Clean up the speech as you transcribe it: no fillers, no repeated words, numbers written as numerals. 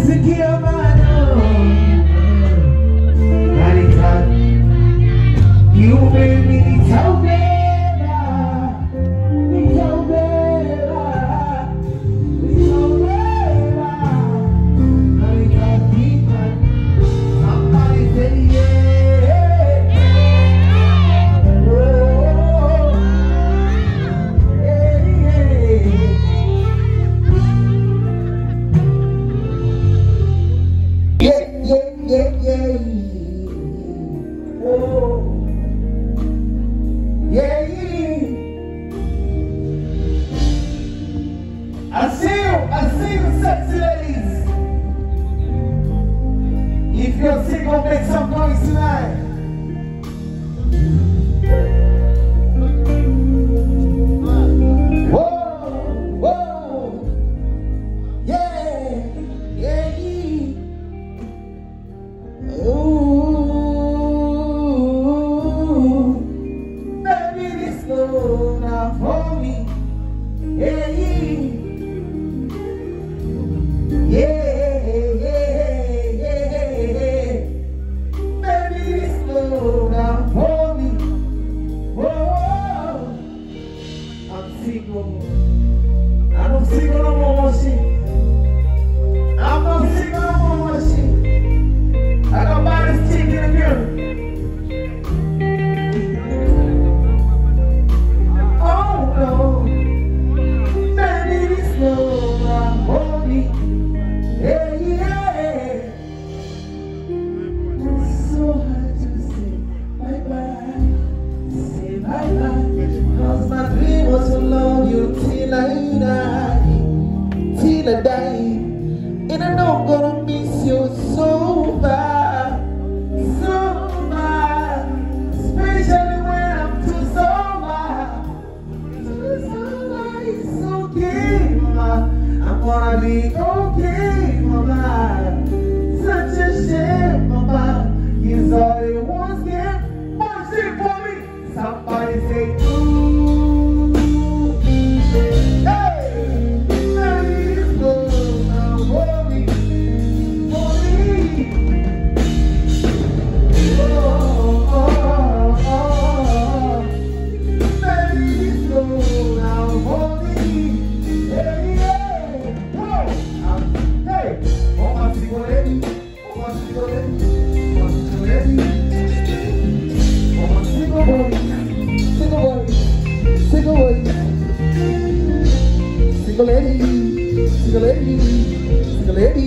Sikia mano. You made me Nitaubeba, Nitaubeba, Nitaubeba. Somebody say yeah. Oh, yeah, yeah. Oh. Yeah, I see you sexy ladies. If you're single, make some noise tonight. Whoa, whoa, yeah, yeah. Ooh. Now for me, yeah, baby, slow down for me. Whoa, I'm single. I'm not single no more, Poshy. I'm not single no more, Poshy. I got bodies taking a girl. Till I die, and I know I'm gonna miss you so bad, especially when I'm too sober. It's okay, mama, I'm gonna be okay, mama. Such a shame, mama, is all it was, yeah. One thing for me, somebody say, Single lady,